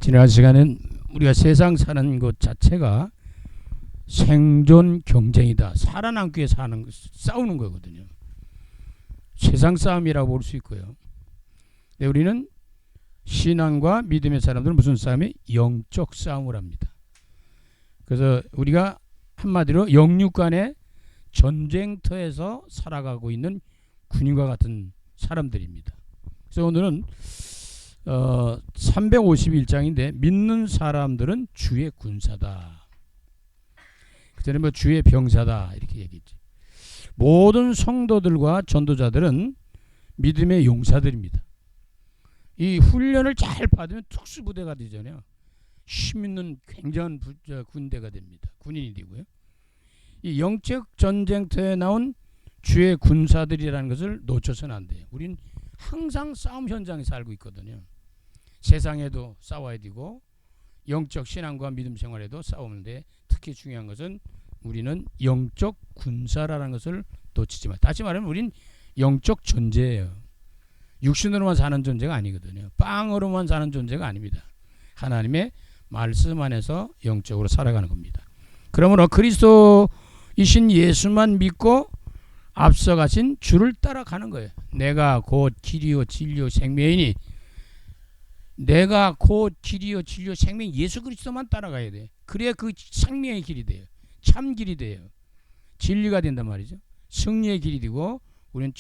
지난 시간엔 우리가 세상 사는 것 자체가 생존 경쟁이다. 살아남기 위해 싸우는 거거든요. 세상 싸움이라고 볼 수 있고요. 근데 우리는 신앙과 믿음의 사람들은 무슨 싸움이? 영적 싸움을 합니다. 그래서 우리가 한마디로 영육 간의 전쟁터에서 살아가고 있는 군인과 같은 사람들입니다. 그래서 오늘은 351장인데 믿는 사람들은 주의 군사다. 그전에 뭐 주의 병사다 이렇게 얘기했지. 모든 성도들과 전도자들은 믿음의 용사들입니다. 이 훈련을 잘 받으면 특수부대가 되잖아요. 힘 있는 굉장한 군대가 됩니다. 군인이 되고요. 이 영적 전쟁터에 나온 주의 군사들이라는 것을 놓쳐서는 안 돼요. 우린 항상 싸움 현장에 살고 있거든요. 세상에도 싸워야 되고 영적 신앙과 믿음 생활에도 싸우는데 특히 중요한 것은 우리는 영적 군사라는 것을 놓치지 마. 다시 말하면 우린 영적 존재예요. 육신으로만 사는 존재가 아니거든요. 빵으로만 사는 존재가 아닙니다. 하나님의 말씀 안에서 영적으로 살아가는 겁니다. 그러므로 그리스도이신 예수만 믿고 앞서가신 주를 따라가는 거예요. 내가 곧 길이요 진리요 생명이니, 내가 곧 길이요 진리요 생명, 예수 그리스도만 따라가야 돼. 그래야 그 생명의 길이 돼요. 참 길이 돼요. 진리가 된단 말이죠. 승리의 길이 되고 우리는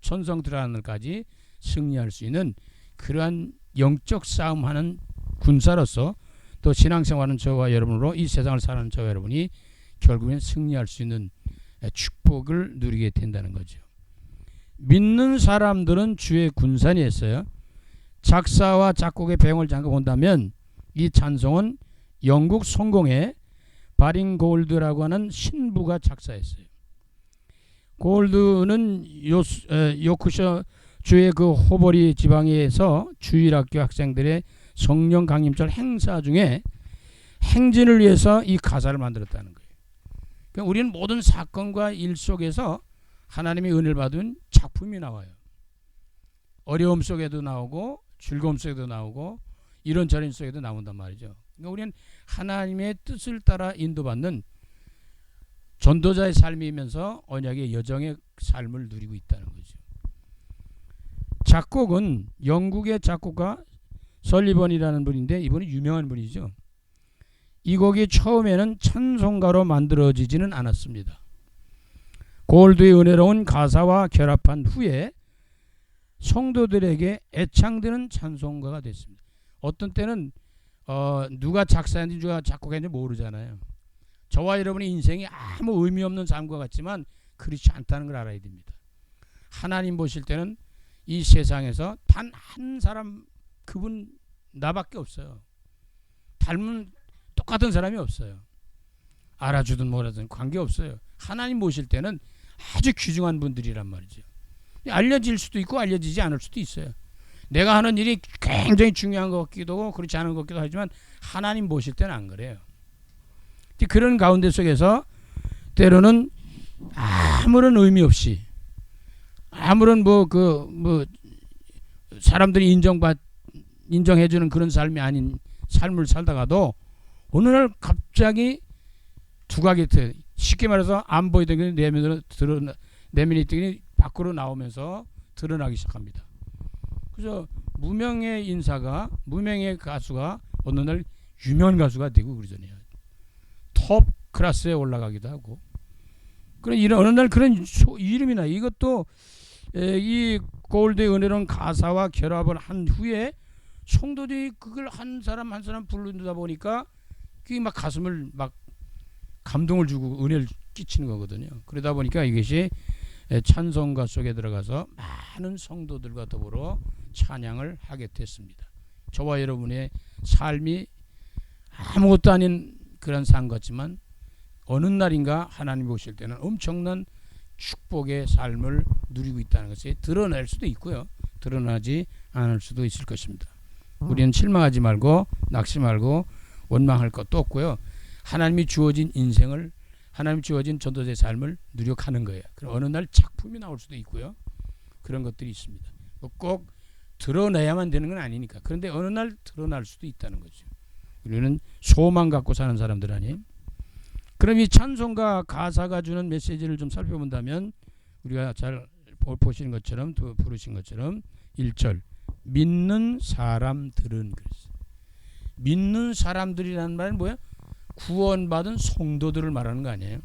천성들 하늘까지 승리할 수 있는 그러한 영적 싸움하는 군사로서 또 신앙생활하는 저와 여러분으로 이 세상을 사는 저와 여러분이 결국엔 승리할 수 있는 축복을 누리게 된다는 거죠. 믿는 사람들은 주의 군산이 했어요. 작사와 작곡의 배경을 잠깐 본다면 이 찬송은 영국 성공의 바링 골드라고 하는 신부가 작사했어요. 골드는 요크셔 주의 그 호버리 지방에서 주일학교 학생들의 성령 강림절 행사 중에 행진을 위해서 이 가사를 만들었다는 거예요. 그러니까 우리는 모든 사건과 일 속에서 하나님의 은혜를 받은 작품이 나와요. 어려움 속에도 나오고 즐거움 속에도 나오고 이런저런 속에도 나온단 말이죠. 그러니까 우리는 하나님의 뜻을 따라 인도받는 전도자의 삶이면서 언약의 여정의 삶을 누리고 있다는 거죠. 작곡은 영국의 작곡가 설리번이라는 분인데 이분은 유명한 분이죠. 이 곡이 처음에는 찬송가로 만들어지지는 않았습니다. 골드의 은혜로운 가사와 결합한 후에 성도들에게 애창되는 찬송가가 됐습니다. 어떤 때는 누가 작사했는지 누가 작곡했는지 모르잖아요. 저와 여러분의 인생이 아무 의미 없는 삶과 같지만 그렇지 않다는 걸 알아야 됩니다. 하나님 보실 때는 이 세상에서 단 한 사람, 그분 나밖에 없어요. 닮은 똑같은 사람이 없어요. 알아주든 뭐라든 관계없어요. 하나님 보실 때는 아주 귀중한 분들이란 말이죠. 알려질 수도 있고 알려지지 않을 수도 있어요. 내가 하는 일이 굉장히 중요한 것 같기도 하고 그렇지 않은 것 같기도 하지만 하나님 보실 때는 안 그래요. 그런 가운데 속에서 때로는 아무런 의미 없이 아무런 사람들이 인정해주는 그런 삶이 아닌 삶을 살다가도 어느 날 갑자기 두각이 쉽게 말해서 안 보이던 게 내면에 있던 게 밖으로 나오면서 드러나기 시작합니다. 그래서 무명의 인사가, 무명의 가수가 어느 날 유명한 가수가 되고 그러잖아요. 톱 클래스에 올라가기도 하고. 그런 어느 날 그런 이름이 나요. 이것도 이 골드의 은혜로운 가사와 결합을 한 후에 성도들이 그걸 한 사람 한 사람 부르다 보니까 그게 막 가슴을 막 감동을 주고 은혜를 끼치는 거거든요. 그러다 보니까 이것이 찬송가 속에 들어가서 많은 성도들과 더불어 찬양을 하게 됐습니다. 저와 여러분의 삶이 아무것도 아닌 그런 삶 같지만 어느 날인가 하나님 보실 때는 엄청난 축복의 삶을 누리고 있다는 것이 드러낼 수도 있고요. 드러나지 않을 수도 있을 것입니다. 우리는 실망하지 말고 낙심 말고 원망할 것도 없고요. 하나님이 주어진 인생을, 하나님이 주어진 전도자의 삶을 누려가는 거예요. 그럼 어느 날 작품이 나올 수도 있고요. 그런 것들이 있습니다. 꼭 드러내야만 되는 건 아니니까. 그런데 어느 날 드러날 수도 있다는 거죠. 우리는 소망 갖고 사는 사람들 아니에요? 그럼 이 찬송가 가사가 주는 메시지를 좀 살펴본다면 우리가 잘 보시는 것처럼 부르신 것처럼 1절 믿는 사람들은 그랬어요. 믿는 사람들이라는 말은 뭐야? 구원받은 성도들을 말하는 거 아니에요?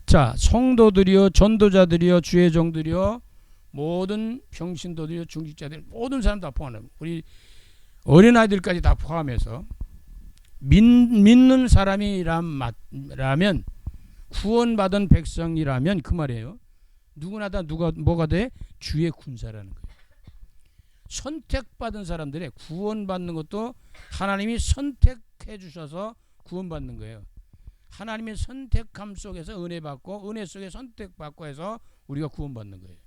자, 성도들이요, 전도자들이요, 주의 종들이요, 모든 평신도들이요, 중직자들, 모든 사람 다 포함하는, 우리 어린아이들까지 다 포함해서 믿는 사람이라면, 구원받은 백성이라면 그 말이에요. 누구나 다 뭐가 돼? 주의 군사라는 거예요. 선택받은 사람들의 구원받는 것도 하나님이 선택해 주셔서 구원받는 거예요. 하나님의 선택함 속에서 은혜 받고 은혜 속에 선택받고 해서 우리가 구원받는 거예요.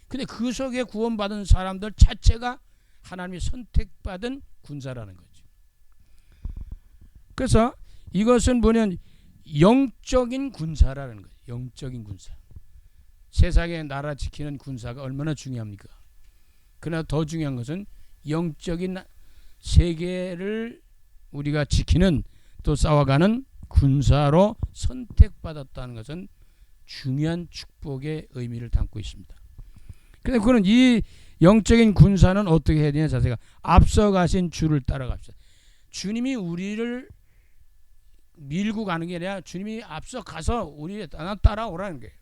근데 그 속에 구원받은 사람들 자체가 하나님이 선택받은 군사라는 거죠. 그래서 이것은 뭐냐면 영적인 군사라는 거예요. 영적인 군사. 세상의 나라 지키는 군사가 얼마나 중요합니까? 그러나 더 중요한 것은 영적인 세계를 우리가 지키는 또 싸워가는 군사로 선택받았다는 것은 중요한 축복의 의미를 담고 있습니다. 그런데 그는 이 영적인 군사는 어떻게 해야 되냐 자세가 앞서가신 주를 따라갑시다. 주님이 우리를 밀고 가는 게 아니라 주님이 앞서가서 우리 따라오라는 거예요.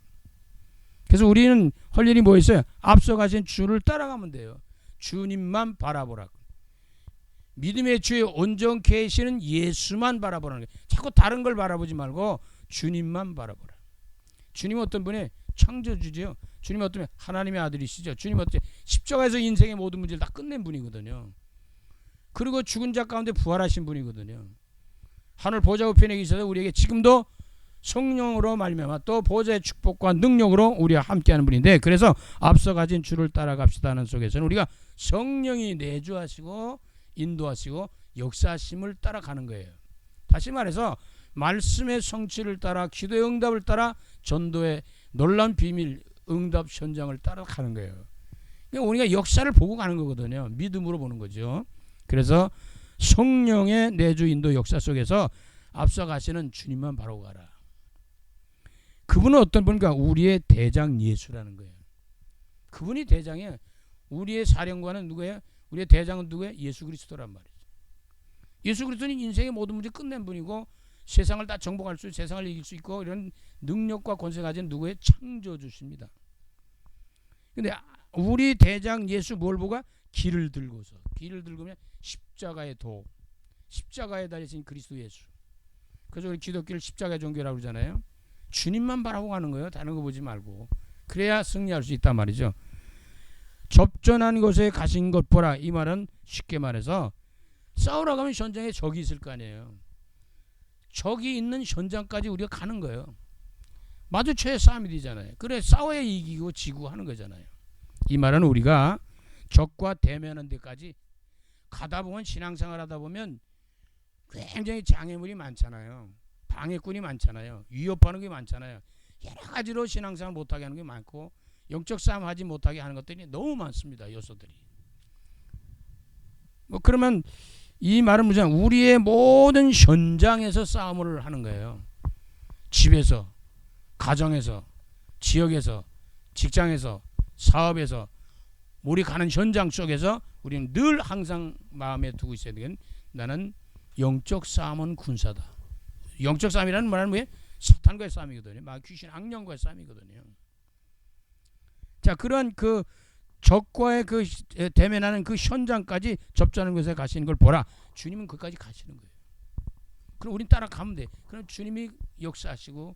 그래서 우리는 할 일이 뭐 있어요? 앞서가신 주를 따라가면 돼요. 주님만 바라보라고. 믿음의 주에 온전케 하시는 예수만 바라보라는 거예요. 자꾸 다른 걸 바라보지 말고 주님만 바라보라. 주님은 어떤 분이 창조주죠. 주님은 어떤 분이 하나님의 아들이시죠. 주님은 어떤 십자가에서 인생의 모든 문제를 다 끝낸 분이거든요. 그리고 죽은 자 가운데 부활하신 분이거든요. 하늘 보좌 우편에 계셔서 우리에게 지금도 성령으로 말미암아 또 보좌의 축복과 능력으로 우리와 함께하는 분인데, 그래서 앞서 가진 주를 따라갑시다 하는 속에서는 우리가 성령이 내주하시고 인도하시고 역사하심을 따라가는 거예요. 다시 말해서 말씀의 성취를 따라 기도의 응답을 따라 전도의 놀라운 비밀 응답 현장을 따라가는 거예요. 그러니까 우리가 역사를 보고 가는 거거든요. 믿음으로 보는 거죠. 그래서 성령의 내주 인도 역사 속에서 앞서 가시는 주님만 바라고 가라. 그분은 어떤 분인가? 우리의 대장 예수라는 거예요. 그분이 대장이에요. 우리의 사령관은 누구예요? 우리의 대장은 누구예요? 예수 그리스도란 말이죠. 예수 그리스도는 인생의 모든 문제 끝낸 분이고 세상을 다 정복할 수, 세상을 이길 수 있고 이런 능력과 권세 가진 누구의 창조주십니다. 근데 우리 대장 예수 뭘 보고? 길을 들고서. 길을 들고면 십자가의 도, 십자가에 달리신 그리스도 예수. 그래서 우리 기독교를 십자가 종교라고 그러잖아요. 주님만 바라고 가는 거예요. 다른 거 보지 말고. 그래야 승리할 수 있단 말이죠. 접전한 곳에 가신 것 보라. 이 말은 쉽게 말해서 싸우러 가면 현장에 적이 있을 거 아니에요. 적이 있는 현장까지 우리가 가는 거예요. 마주쳐야 싸움이 되잖아요. 그래 싸워야 이기고 지고 하는 거잖아요. 이 말은 우리가 적과 대면하는 데까지 가다 보면 신앙생활 하다 보면 굉장히 장애물이 많잖아요. 방해꾼이 많잖아요. 위협하는 게 많잖아요. 여러 가지로 신앙생활 못하게 하는 게 많고 영적 싸움 하지 못하게 하는 것들이 너무 많습니다. 요소들이. 뭐 그러면 이 말은 무슨 우리의 모든 현장에서 싸움을 하는 거예요. 집에서, 가정에서, 지역에서, 직장에서, 사업에서 우리 가는 현장 속에서 우리는 늘 항상 마음에 두고 있어야 되는 나는 영적 싸움은 군사다. 영적 싸움이라는 말은 뭐예요? 사탄과의 싸움이거든요. 막 귀신 악령과의 싸움이거든요. 자, 그런 그 적과의 그 대면하는 그 현장까지 접전하는 곳에 가시는 걸 보라. 주님은 그까지 가시는 거예요. 그럼 우린 따라가면 돼. 그럼 주님이 역사하시고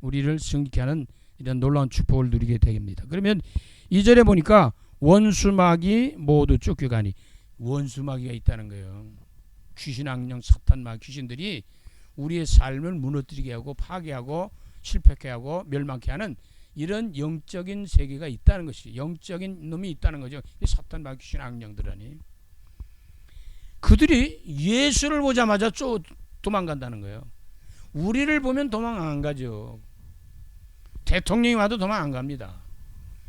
우리를 승리케 하는 이런 놀라운 축복을 누리게 됩니다. 그러면 2절에 보니까 원수마귀 모두 쫓겨가니, 원수마귀가 있다는 거예요. 귀신 악령 사탄 막 귀신들이 우리의 삶을 무너뜨리게 하고 파괴하고 실패하게 하고 멸망케 하는 이런 영적인 세계가 있다는 것이, 영적인 놈이 있다는 거죠. 이 사탄 막 귀신 악령들하니 그들이 예수를 보자마자 도망간다는 거예요. 우리를 보면 도망 안 가죠. 대통령이 와도 도망 안 갑니다.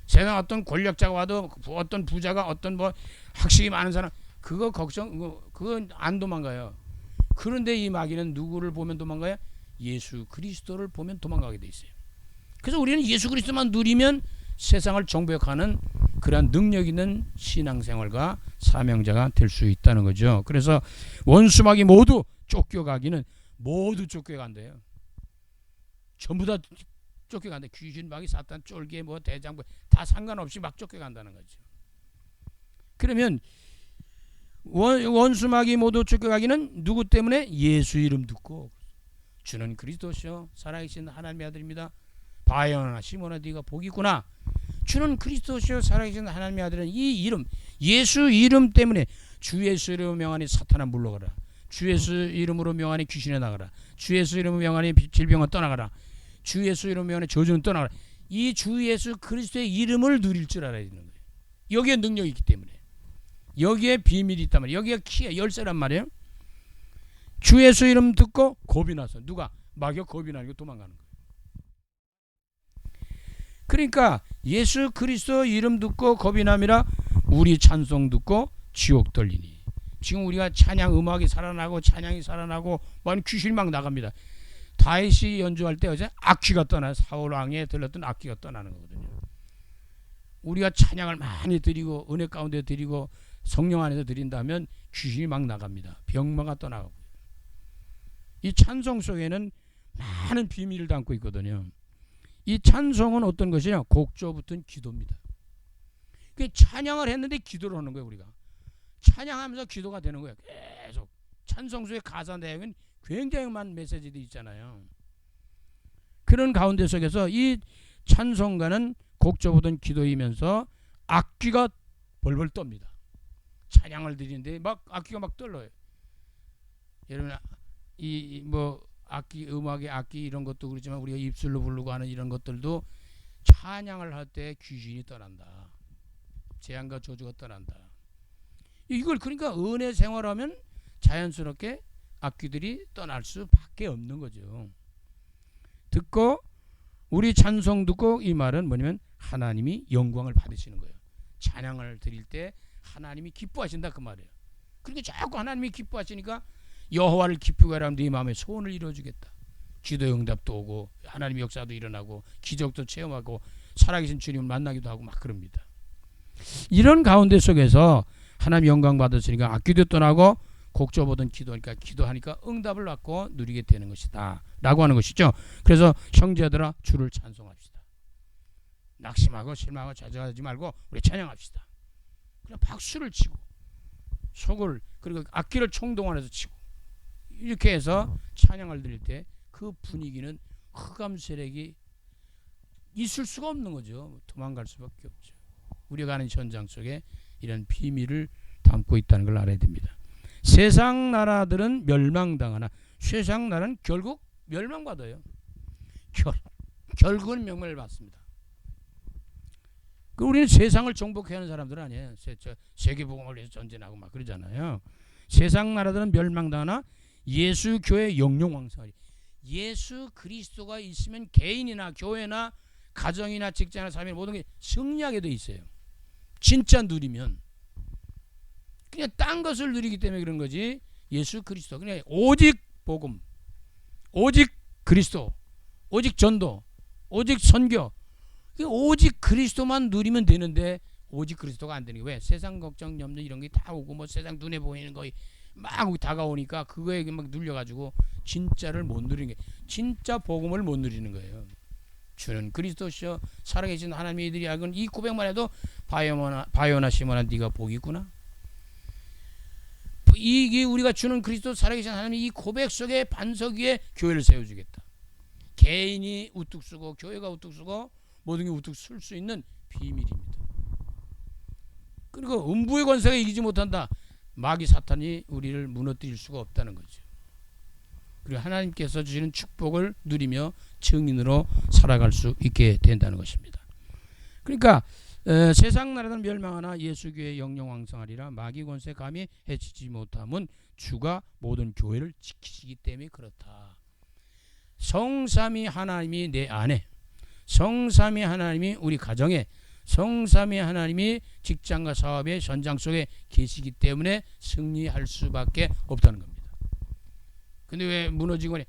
세상 어떤 권력자가 와도 어떤 부자가 어떤 뭐 학식이 많은 사람 그거 걱정 그건 안 도망가요. 그런데 이 마귀는 누구를 보면 도망가요? 예수 그리스도를 보면 도망가게 돼 있어요. 그래서 우리는 예수 그리스도만 누리면 세상을 정복하는 그러한 능력 있는 신앙생활과 사명자가 될 수 있다는 거죠. 그래서 원수마귀 모두 쫓겨가기는 모두 쫓겨간대요. 전부 다 쫓겨간다. 귀신, 마귀, 사탄, 쫄개, 뭐 대장부 다 상관없이 막 쫓겨간다는 거죠. 그러면 원수마귀 모두 쫓겨가기는 누구 때문에? 예수 이름 듣고 주는 그리스도시요 살아계신 하나님의 아들입니다. 바요나 시몬아 네가 복이 있구나. 주는 그리스도시요 살아계신 하나님의 아들은 이 이름 예수 이름 때문에 주 예수 이름으로 명하니 사탄아 물러가라. 주 예수 이름으로 명하니 귀신이 나가라. 주 예수 이름으로 명하니 질병은 떠나가라. 주 예수 이름으로 명하니 저주는 떠나가라. 이 주 예수 그리스도의 이름을 누릴 줄 알아야 되는 거예요. 여기에 능력이 있기 때문에. 여기에 비밀이 있단 말이에요. 여기가 키야 열쇠란 말이에요. 주 예수 이름 듣고 겁이 나서 누가? 마귀가 겁이 나니까 도망가는 거예요. 그러니까 예수 그리스도 이름 듣고 겁이 남이라 우리 찬송 듣고 지옥 떨리니. 지금 우리가 찬양 음악이 살아나고 찬양이 살아나고 많은 귀신이 막 나갑니다. 다윗이 연주할 때 어제 악귀가 떠나요. 사울 왕에 들렸던 악귀가 떠나는 거거든요. 우리가 찬양을 많이 드리고 은혜 가운데 드리고 성령 안에서 드린다면 귀신이 막 나갑니다. 병마가 떠나가고. 이 찬송 속에는 많은 비밀을 담고 있거든요. 이 찬송은 어떤 것이냐? 곡조 붙은 기도입니다. 찬양을 했는데 기도를 하는 거예요. 우리가 찬양하면서 기도가 되는 거예요. 계속 찬송 속의 가사 내용은 굉장히 많은 메시지들이 있잖아요. 그런 가운데 속에서 이 찬송가는 곡조 붙은 기도이면서 악기가 벌벌 떱니다. 찬양을 드리는데 막 악기가 막 떨려요. 여러분 이 뭐 악기 음악의 악기 이런 것도 그렇지만 우리가 입술로 부르고 하는 이런 것들도 찬양을 할 때 귀신이 떠난다. 재앙과 저주가 떠난다. 이걸 그러니까 은혜 생활하면 자연스럽게 악기들이 떠날 수밖에 없는 거죠. 듣고 우리 찬송 듣고 이 말은 뭐냐면 하나님이 영광을 받으시는 거예요. 찬양을 드릴 때 하나님이 기뻐하신다 그 말이에요. 그러니까 자꾸 하나님이 기뻐하시니까 여호와를 기쁘게 하라면 네 마음에 소원을 이루어주겠다. 기도 응답도 오고 하나님의 역사도 일어나고 기적도 체험하고 살아계신 주님을 만나기도 하고 막 그럽니다. 이런 가운데 속에서 하나님 영광 받으시니까 악기도 떠나고 곡조 보던 기도하니까 기도하니까 응답을 받고 누리게 되는 것이다 라고 하는 것이죠. 그래서 형제들아 주를 찬송합시다. 낙심하고 실망하고 좌절하지 말고 우리 찬양합시다. 그냥 박수를 치고 속을 그리고 악기를 총동원해서 치고 이렇게 해서 찬양을 드릴 때 그 분위기는 흑암 세력이 있을 수가 없는 거죠. 도망갈 수밖에 없죠. 우리가 가는 현장 속에 이런 비밀을 담고 있다는 걸 알아야 됩니다. 세상 나라들은 멸망당하나 세상 나라는 결국 멸망받아요. 결국은 명령을 받습니다. 우리는 세상을 정복해야 하는 사람들 아니에요. 세계복음을 위해서 전진하고 막 그러잖아요. 세상 나라들은 멸망당하나 예수 교회 영영왕성하리. 예수 그리스도가 있으면 개인이나 교회나 가정이나 직장이나 삶의 모든 게 승리하게 돼 있어요. 진짜 누리면. 그냥 딴 것을 누리기 때문에 그런 거지. 예수 그리스도 그냥 오직 복음, 오직 그리스도, 오직 전도, 오직 선교, 오직 그리스도만 누리면 되는데 오직 그리스도가 안 되는 게 왜? 세상 걱정, 염려 이런 게 다 오고 뭐 세상 눈에 보이는 거 막 다가오니까 그거에 막 눌려가지고 진짜를 못 누리는 게 진짜 복음을 못 누리는 거예요. 주는 그리스도시여 살아계신 하나님의 이들이 알건 이 고백만 해도 바요나 시몬아 네가 복이 있구나. 이게 우리가 주는 그리스도 살아계신 하나님이 이 고백 속에 반석 위에 교회를 세워주겠다. 개인이 우뚝 쓰고 교회가 우뚝 쓰고 모든 게 우뚝 쓸 수 있는 비밀입니다. 그리고 음부의 권세가 이기지 못한다. 마귀 사탄이 우리를 무너뜨릴 수가 없다는 거죠. 그리고 하나님께서 주시는 축복을 누리며 증인으로 살아갈 수 있게 된다는 것입니다. 그러니까 세상 나라는 멸망하나 예수교회 영영왕성하리라. 마귀 권세 감히 해치지 못함은 주가 모든 교회를 지키시기 때문에 그렇다. 성삼위 하나님이 내 안에, 성삼위 하나님이 우리 가정에, 성삼위 하나님이 직장과 사업의 현장 속에 계시기 때문에 승리할 수밖에 없다는 겁니다. 근데 왜 무너지고 해?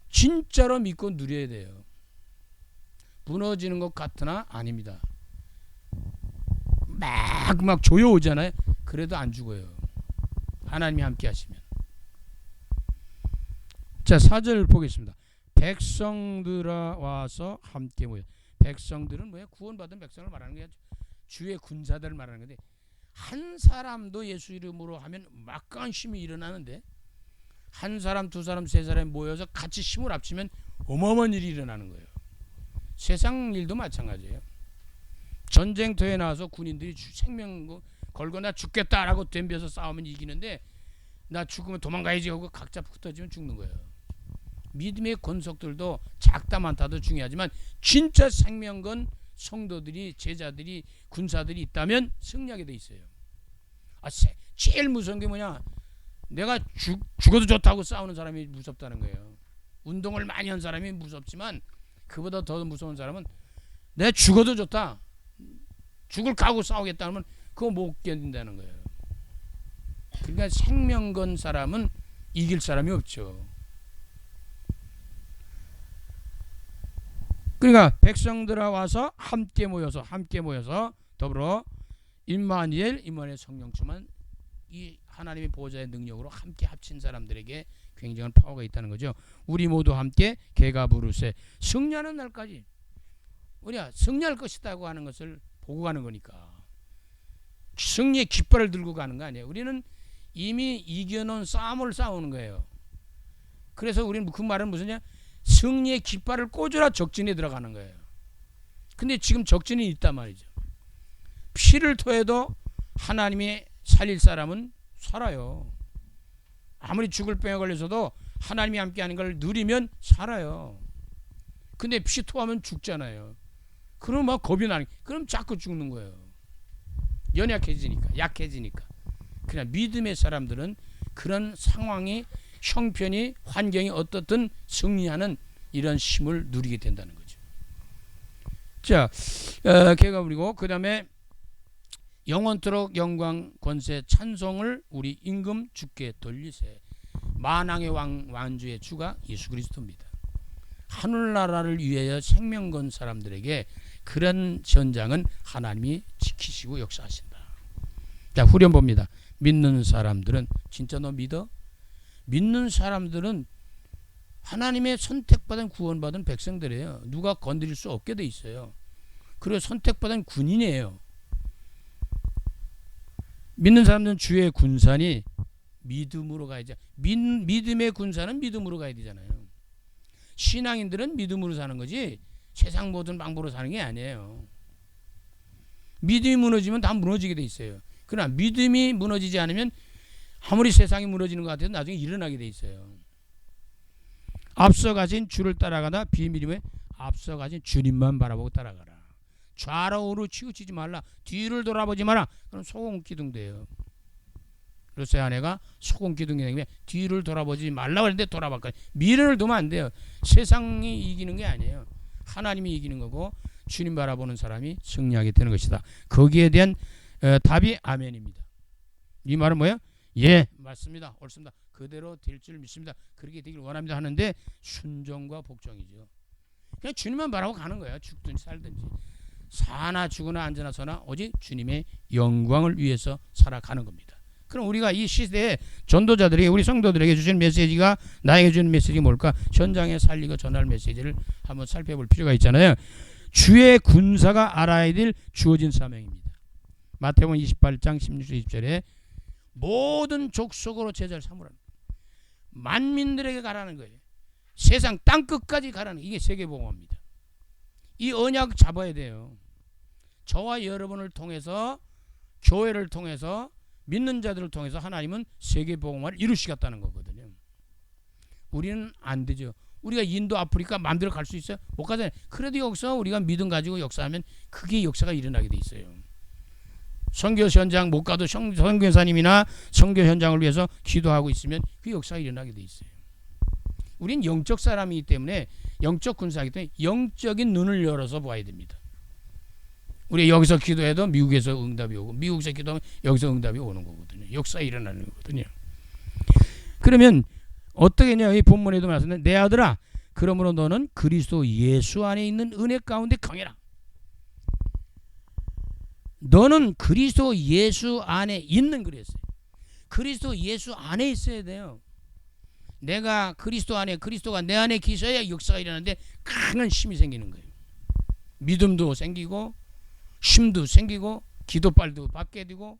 진짜로 믿고 누려야 돼요. 무너지는 것 같으나 아닙니다. 막 조여오잖아요. 그래도 안 죽어요. 하나님이 함께 하시면. 자, 4절 보겠습니다. 백성들아 와서 함께 모여. 백성들은 뭐야? 구원받은 백성을 말하는 게 주의 군사들을 말하는 건데, 한 사람도 예수 이름으로 하면 막강한 힘이 일어나는데, 한 사람, 두 사람, 세 사람이 모여서 같이 힘을 합치면 어마어마한 일이 일어나는 거예요. 세상 일도 마찬가지예요. 전쟁터에 나와서 군인들이 생명 걸고 나 죽겠다라고 덤벼서 싸우면 이기는데, 나 죽으면 도망가야지 하고 각자 흩어지면 죽는 거예요. 믿음의 권속들도 작다 많다도 중요하지만 진짜 생명 건 성도들이, 제자들이, 군사들이 있다면 승리하게 돼 있어요. 제일 무서운 게 뭐냐? 내가 죽어도 좋다고 싸우는 사람이 무섭다는 거예요. 운동을 많이 한 사람이 무섭지만 그보다 더 무서운 사람은 내가 죽어도 좋다, 죽을 각오 싸우겠다 하면 그거 못 견딘다는 거예요. 그러니까 생명 건 사람은 이길 사람이 없죠. 그러니까 백성들아 와서 함께 모여서 더불어 임마누엘 성령 충만, 이 하나님의 보호자의 능력으로 함께 합친 사람들에게 굉장한 파워가 있다는 거죠. 우리 모두 함께 개가 부르세. 승리하는 날까지 우리가 승리할 것이다고 하는 것을 보고 가는 거니까 승리의 깃발을 들고 가는 거 아니에요. 우리는 이미 이겨놓은 싸움을 싸우는 거예요. 그래서 우리는 그 말은 무슨냐? 승리의 깃발을 꽂으라 적진에 들어가는 거예요. 근데 지금 적진이 있단 말이죠. 피를 토해도 하나님이 살릴 사람은 살아요. 아무리 죽을 병에 걸려서도 하나님이 함께하는 걸 누리면 살아요. 근데 피 토하면 죽잖아요. 그럼 막 겁이 나는, 그럼 자꾸 죽는 거예요. 연약해지니까, 약해지니까. 그냥 믿음의 사람들은 그런 상황이, 형편이, 환경이 어떻든 승리하는 이런 힘을 누리게 된다는 거죠. 자, 개가 부리고 그 다음에 영원토록 영광 권세 찬송을 우리 임금 주께 돌리세. 만왕의 왕주의 주가 예수 그리스도입니다. 하늘나라를 위하여 생명 건 사람들에게 그런 전장은 하나님이 지키시고 역사하신다. 자, 후렴 봅니다. 믿는 사람들은, 진짜 너 믿어? 믿는 사람들은 하나님의 선택받은 구원받은 백성들이에요. 누가 건드릴 수 없게 돼 있어요. 그리고 선택받은 군인이에요. 믿는 사람들은 주의 군사니 믿음으로 가야죠. 믿음의 군사는 믿음으로 가야 되잖아요. 신앙인들은 믿음으로 사는 거지 세상 모든 방법으로 사는 게 아니에요. 믿음이 무너지면 다 무너지게 돼 있어요. 그러나 믿음이 무너지지 않으면 아무리 세상이 무너지는 것 같아도 나중에 일어나게 돼 있어요. 앞서 가신 주를 따라가다 비밀임에 앞서 가신 주님만 바라보고 따라가라. 좌로우로 치우치지 말라. 뒤를 돌아보지 마라. 그럼 소금기둥 돼요. 롯의 아내가 소금기둥이 되면 뒤를 돌아보지 말라고 했는데 돌아봤거든요. 미련을 두면 안 돼요. 세상이 이기는 게 아니에요. 하나님이 이기는 거고 주님 바라보는 사람이 승리하게 되는 것이다. 거기에 대한 답이 아멘입니다. 이 말은 뭐예요? 예, 맞습니다. 옳습니다. 그대로 될 줄 믿습니다. 그렇게 되길 원합니다 하는데 순종과 복종이죠. 그냥 주님만 바라고 가는 거예요. 죽든지 살든지. 사나 죽으나 앉으나 서나 오직 주님의 영광을 위해서 살아가는 겁니다. 그럼 우리가 이 시대에 전도자들에게, 우리 성도들에게 주신 메시지가, 나에게 주는 메시지가 뭘까? 현장에 살리고 전할 메시지를 한번 살펴볼 필요가 있잖아요. 주의 군사가 알아야 될 주어진 사명입니다. 마태복음 28장 16절 20절에 모든 족속으로 제자를 삼으라는 거예요. 만민들에게 가라는 거예요. 세상 땅끝까지 가라는, 이게 세계복음입니다. 이 언약 잡아야 돼요. 저와 여러분을 통해서, 교회를 통해서, 믿는 자들을 통해서 하나님은 세계복음화를 이루시겠다는 거거든요. 우리는 안 되죠. 우리가 인도, 아프리카 마음대로 갈 수 있어요? 못 가잖아요. 그래도 여기서 우리가 믿음 가지고 역사하면 그게 역사가 일어나게 돼 있어요. 선교 현장 못 가도 선교사님이나 선교 현장을 위해서 기도하고 있으면 그 역사가 일어나게 돼 있어요. 우린 영적 사람이기 때문에, 영적 군사이기 때문에 영적인 눈을 열어서 봐야 됩니다. 우리 여기서 기도해도 미국에서 응답이 오고 미국에서 기도하면 여기서 응답이 오는 거거든요. 역사가 일어나는 거거든요. 그러면 어떻게 했냐? 이 본문에도 말씀드린 내 아들아 그러므로 너는 그리스도 예수 안에 있는 은혜 가운데 강해라. 너는 그리스도 예수 안에 있는 그랬어요. 그리스도 예수 안에 있어야 돼요. 내가 그리스도 안에 그리스도가 내 안에 계셔야 역사가 일어나는데 큰 힘이 생기는 거예요. 믿음도 생기고 힘도 생기고 기도빨도 받게 되고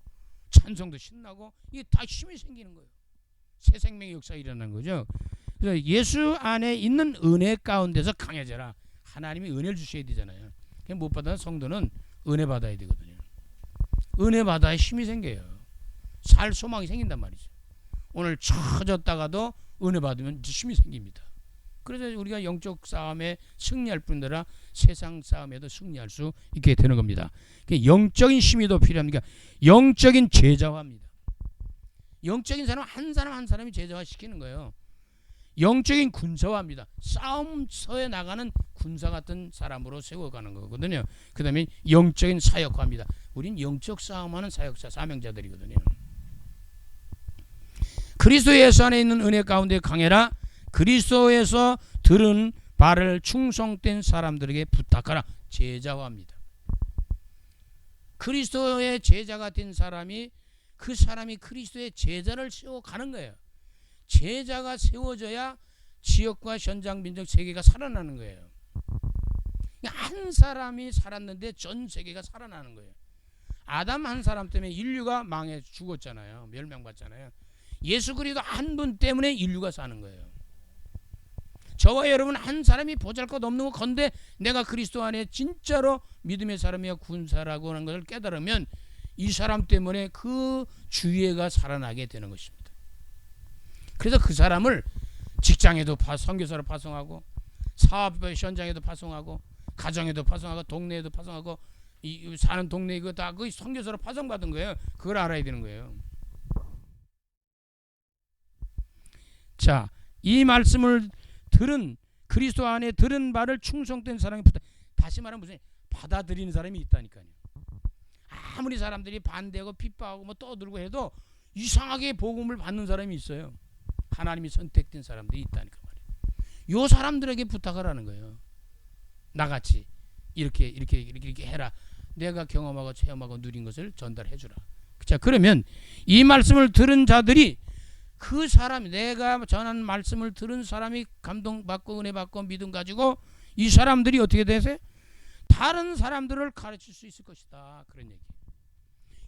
찬송도 신나고 이게 다 힘이 생기는 거예요. 새 생명의 역사가 일어나는 거죠. 그래서 예수 안에 있는 은혜 가운데서 강해져라. 하나님이 은혜를 주셔야 되잖아요. 못 받아는 성도는 은혜 받아야 되거든요. 은혜 받아야 힘이 생겨요. 살 소망이 생긴단 말이죠. 오늘 처졌다가도 은혜 받으면 힘이 생깁니다. 그래서 우리가 영적 싸움에 승리할 뿐더러 세상 싸움에도 승리할 수 있게 되는 겁니다. 영적인 힘이 더 필요합니다. 영적인 제자화입니다. 영적인 사람 한 사람 한 사람이 제자화 시키는 거예요. 영적인 군사화입니다. 싸움서에 나가는 군사 같은 사람으로 세워가는 거거든요. 그 다음에 영적인 사역화입니다. 우린 영적 싸움하는 사역자 사명자들이거든요. 그리스도 예수 안에 있는 은혜 가운데 강해라. 그리스도에서 들은 바를 충성된 사람들에게 부탁하라. 제자화입니다. 그리스도의 제자가 된 사람이 그 사람이 그리스도의 제자를 세워가는 거예요. 제자가 세워져야 지역과 현장 민족 세계가 살아나는 거예요. 한 사람이 살았는데 전 세계가 살아나는 거예요. 아담 한 사람 때문에 인류가 망해 죽었잖아요. 멸망받잖아요. 예수 그리스도 한 분 때문에 인류가 사는 거예요. 저와 여러분 한 사람이 보잘것없는 거 건데 내가 그리스도 안에 진짜로 믿음의 사람이야 군사라고 하는 것을 깨달으면 이 사람 때문에 그 주위가 살아나게 되는 것입니다. 그래서 그 사람을 직장에도 선교사로 파송하고 사업 현장에도 파송하고 가정에도 파송하고 동네에도 파송하고 이 사는 동네 이거 다 그 선교사로 파송받은 거예요. 그걸 알아야 되는 거예요. 자, 이 말씀을 들은 그리스도 안에 들은 바를 충성된 사람이 다시 말하면 무슨 받아들이는 사람이 있다니까요. 아무리 사람들이 반대하고 핍박하고 뭐 떠들고 해도 이상하게 복음을 받는 사람이 있어요. 하나님이 선택된 사람들이 있다니까 말이에요. 요 사람들에게 부탁을 하는 거예요. 나같이 이렇게 해라. 내가 경험하고 체험하고 누린 것을 전달해 주라. 자, 그러면 이 말씀을 들은 자들이 그 사람이 내가 전한 말씀을 들은 사람이 감동받고 은혜받고 믿음 가지고 이 사람들이 어떻게 되세요? 다른 사람들을 가르칠 수 있을 것이다. 그런 얘기.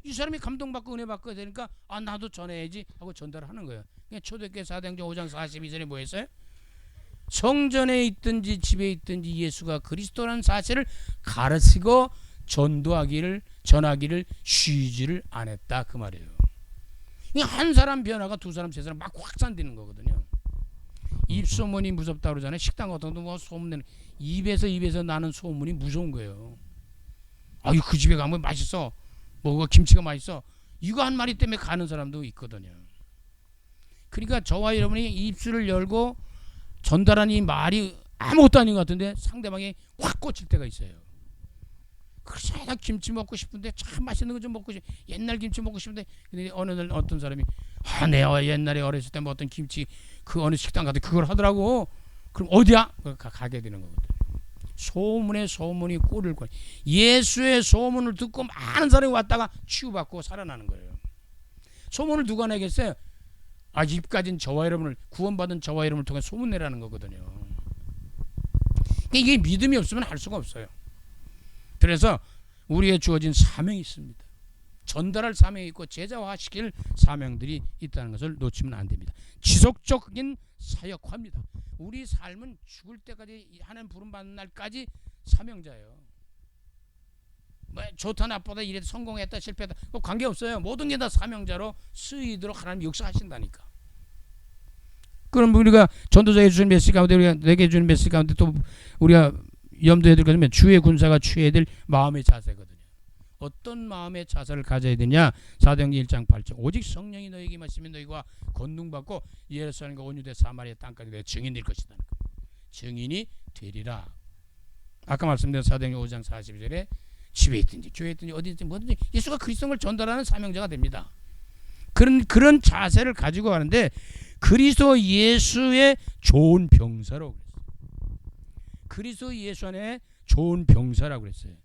이 사람이 감동받고 은혜받고 되니까 아 나도 전해야지 하고 전달하는 거예요. 초대교회 사도행전 5장 42절에 뭐 했어요? 성전에 있든지 집에 있든지 예수가 그리스도라는 사실을 가르치고 전하기를 쉬지를 안 했다. 그 말이에요. 한 사람 변화가 두 사람 세 사람 막 확산되는 거거든요. 입소문이 무섭다 그러잖아요. 식당 같은 것도 뭐 소문내는 입에서 나는 소문이 무서운 거예요. 아유 그 집에 가면 맛있어. 뭐 김치가 맛있어. 이거 한 마리 때문에 가는 사람도 있거든요. 그러니까 저와 여러분이 입술을 열고 전달하는 이 말이 아무것도 아닌 것 같은데 상대방이 확 꽂힐 때가 있어요. 그래서 김치 먹고 싶은데 참 맛있는 거 좀 먹고 싶. 옛날 김치 먹고 싶은데 근데 어느 날 어떤 사람이 내가 옛날에 어렸을 때 먹었던 김치 그 어느 식당 가서 그걸 하더라고. 그럼 어디야? 가게 되는 거거든. 소문에 소문이 꼴을 꼴. 예수의 소문을 듣고 많은 사람이 왔다가 치유받고 살아나는 거예요. 소문을 누가 내겠어요? 입가진 저와 여러분을 구원받은 저와 여러분을 통해 소문내라는 거거든요. 이게 믿음이 없으면 할 수가 없어요. 그래서 우리에게 주어진 사명이 있습니다. 전달할 사명이 있고 제자화시킬 사명들이 있다는 것을 놓치면 안 됩니다. 지속적인 사역화입니다. 우리 삶은 죽을 때까지 하나님 부름받는 날까지 사명자예요. 뭐 좋다 나쁘다 이래도 성공했다 실패했다 관계없어요. 모든 게 다 사명자로 쓰이도록 하나님 역사하신다니까. 그럼 우리가 전도자에게 주신 메시지 가운데 우리가 내게 주는 메시지 가운데 또 우리가 염두에 둘 것은 주의 군사가 취해야 될 마음의 자세거든요. 어떤 마음의 자세를 가져야 되냐? 사도행전 1장 8절 오직 성령이 너에게 임하시면 너희가 권능받고 예루살렘과 온 유대 사마리아 땅까지 내 증인 될 것이다. 증인이 되리라. 아까 말씀드린 사도행전 5장 42절에 집에 있든지 교회에 있든지 어디든지 뭐든지 예수가 그리스도를 전달하는 사명자가 됩니다. 그런 자세를 가지고 가는데 그리스도 예수의 좋은 병사라고 그랬어요. 그리스도 예수 안에 좋은 병사라고 그랬어요.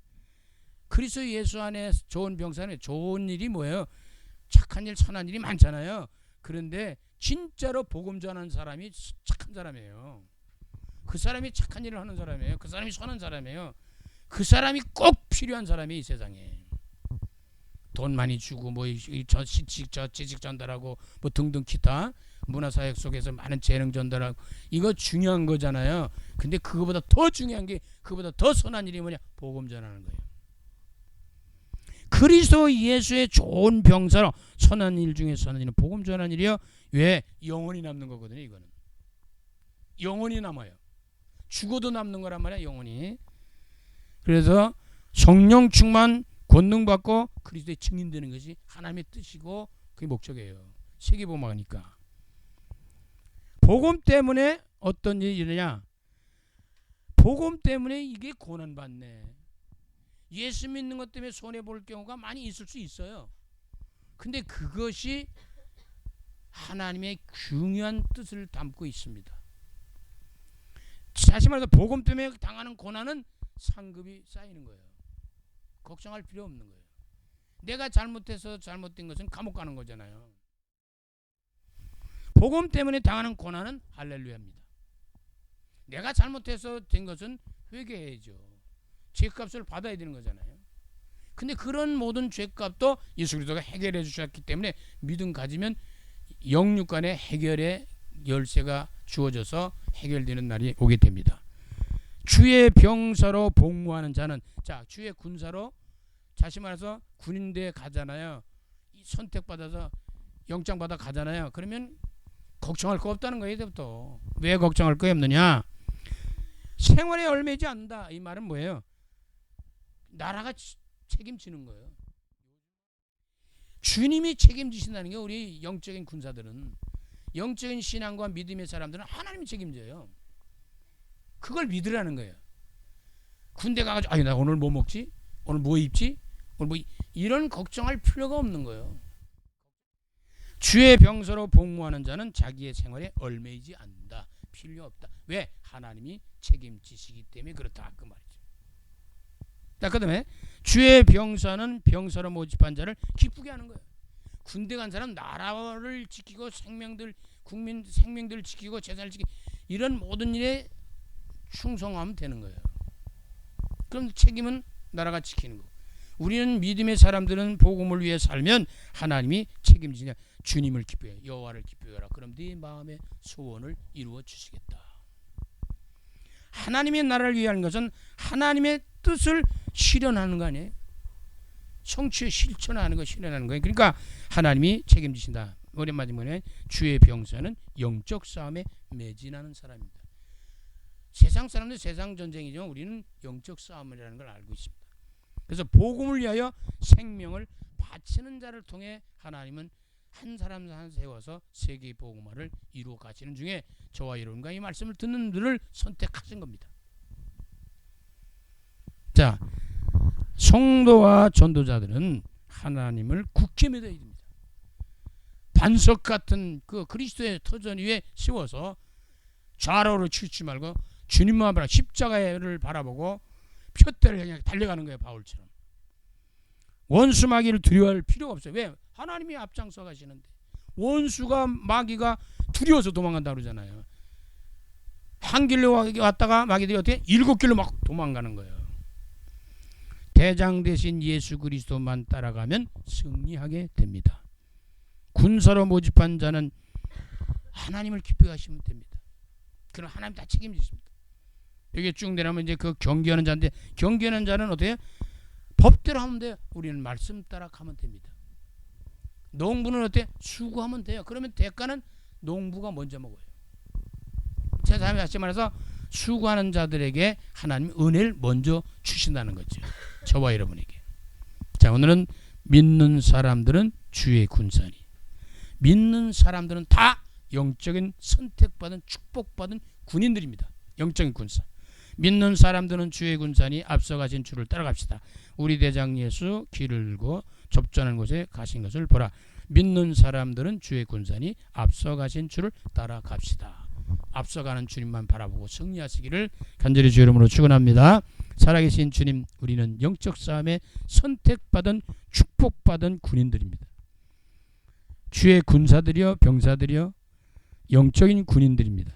그리스도 예수 안에 좋은 병사는 좋은 일이 뭐예요? 착한 일, 선한 일이 많잖아요. 그런데 진짜로 복음 전하는 사람이 착한 사람이에요. 그 사람이 착한 일을 하는 사람이에요. 그 사람이 선한 사람이에요. 그 사람이 꼭 필요한 사람이 이 세상에. 돈 많이 주고 뭐 지식 전달하고 뭐 등등 기타 문화사역 속에서 많은 재능 전달하고 이거 중요한 거잖아요. 근데 그거보다 더 중요한 게 그거보다 더 선한 일이 뭐냐? 복음 전하는 거예요. 그리스도 예수의 좋은 병사로 선한 일 중에 선한 일은 복음 전하는 일이요. 왜? 영원히 남는 거거든요. 이거는 영원히 남아요. 죽어도 남는 거란 말이야. 영원히. 그래서 성령 충만 권능 받고 그리스도의 증인되는 것이 하나님의 뜻이고 그게 목적이에요. 세계복음하니까. 복음 때문에 어떤 일이 일어나냐? 복음 때문에 이게 고난받네. 예수 믿는 것 때문에 손해볼 경우가 많이 있을 수 있어요. 근데 그것이 하나님의 중요한 뜻을 담고 있습니다. 다시 말해서 복음 때문에 당하는 고난은 상급이 쌓이는 거예요. 걱정할 필요 없는 거예요. 내가 잘못해서 잘못된 것은 감옥 가는 거잖아요. 복음 때문에 당하는 고난은 할렐루야입니다. 내가 잘못해서 된 것은 회개해야죠. 죄값을 받아야 되는 거잖아요. 근데 그런 모든 죄값도 예수 그리스도가 해결해 주셨기 때문에 믿음 가지면 영육간의 해결의 열쇠가 주어져서 해결되는 날이 오게 됩니다. 주의 병사로 복무하는 자는, 자, 주의 군사로, 다시 말해서 군인대에 가잖아요. 선택받아서 영장 받아 가잖아요. 그러면 걱정할 거 없다는 거예요. 이제부터. 왜 걱정할 거 없느냐? 생활에 얽매이지 않는다. 이 말은 뭐예요? 나라가 책임지는 거예요. 주님이 책임지신다는 게 우리 영적인 군사들은, 영적인 신앙과 믿음의 사람들은 하나님이 책임져요. 그걸 믿으라는 거예요. 군대 가가지고 아니 나 오늘 뭐 먹지? 오늘 뭐 입지? 오늘 뭐 이런 걱정할 필요가 없는 거예요. 주의 병사로 복무하는 자는 자기의 생활에 얽매이지 않는다. 필요 없다. 왜? 하나님이 책임지시기 때문에 그렇다. 그 말이죠. 자, 그 다음에 주의 병사는 병사로 모집한 자를 기쁘게 하는 거예요. 군대 간 사람 나라를 지키고 국민 생명들을 지키고 재산을 지키고 이런 모든 일에 충성하면 되는 거예요. 그럼 책임은 나라가 지키는 거고, 우리는 믿음의 사람들은 복음을 위해 살면 하나님이 책임지냐. 주님을 기쁘게, 여호와를 기쁘게 하라. 그럼 네 마음의 소원을 이루어 주시겠다. 하나님의 나라를 위한 것은 하나님의 뜻을 실현하는 거 아니에요? 성취에 실천하는 거, 실현하는 거예요. 그러니까 하나님이 책임지신다. 오랜만에 뭐냐? 주의 병사는 영적 싸움에 매진하는 사람입니다. 세상 사람들 세상 전쟁이죠. 우리는 영적 싸움이라는 걸 알고 있습니다. 그래서 복음을 위하여 생명을 바치는 자를 통해 하나님은 한 사람 한 세워서 세계의 복음화를 이루어 가시는 중에 저와 여러분과 이 말씀을 듣는 분을 선택하신 겁니다. 자, 성도와 전도자들은 하나님을 굳게 믿어야 됩니다. 반석 같은 그 그리스도의 터전 위에 세워서 좌로로 치우치 말고 주님만 바라 십자가를 바라보고 표대를 향해 달려가는 거예요. 바울처럼. 원수 마귀를 두려워할 필요가 없어요. 왜? 하나님이 앞장서 가시는데. 원수가 마귀가 두려워서 도망간다 그러잖아요. 한 길로 왔다가 마귀들이 어떻게? 7길로 막 도망가는 거예요. 대장 대신 예수 그리스도만 따라가면 승리하게 됩니다. 군사로 모집한 자는 하나님을 기쁘게 하시면 됩니다. 그럼 하나님 다 책임지십니다. 여기 쭉 내려오면 이제 그 경계하는 자인데, 경계하는 자는 어때요? 법대로 하면 돼요. 우리는 말씀 따라 가면 됩니다. 농부는 어때? 수고하면 돼요. 그러면 대가는 농부가 먼저 먹어요. 제 다음에 다시 말해서 수고하는 자들에게 하나님 은혜를 먼저 주신다는 거죠. 저와 여러분에게. 자, 오늘은 믿는 사람들은 주의 군사니, 믿는 사람들은 다 영적인 선택받은 축복받은 군인들입니다. 영적인 군사. 믿는 사람들은 주의 군사니 앞서가신 주를 따라갑시다. 우리 대장 예수 길을 잃고 좁전한 곳에 가신 것을 보라. 믿는 사람들은 주의 군사니 앞서가신 주를 따라갑시다. 앞서가는 주님만 바라보고 승리하시기를 간절히 주의 이름으로 축원합니다. 살아계신 주님, 우리는 영적 싸움에 선택받은 축복받은 군인들입니다. 주의 군사들이여 병사들이여 영적인 군인들입니다.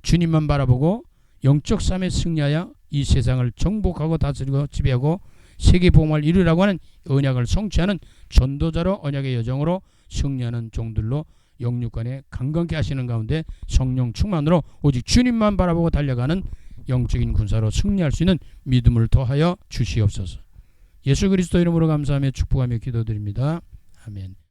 주님만 바라보고 영적 싸움에 승리하여 이 세상을 정복하고 다스리고 지배하고 세계 복음을 이루라고 하는 언약을 성취하는 전도자로 언약의 여정으로 승리하는 종들로 영육간에 강건케 하시는 가운데 성령 충만으로 오직 주님만 바라보고 달려가는 영적인 군사로 승리할 수 있는 믿음을 더하여 주시옵소서. 예수 그리스도 이름으로 감사하며 축복하며 기도드립니다. 아멘.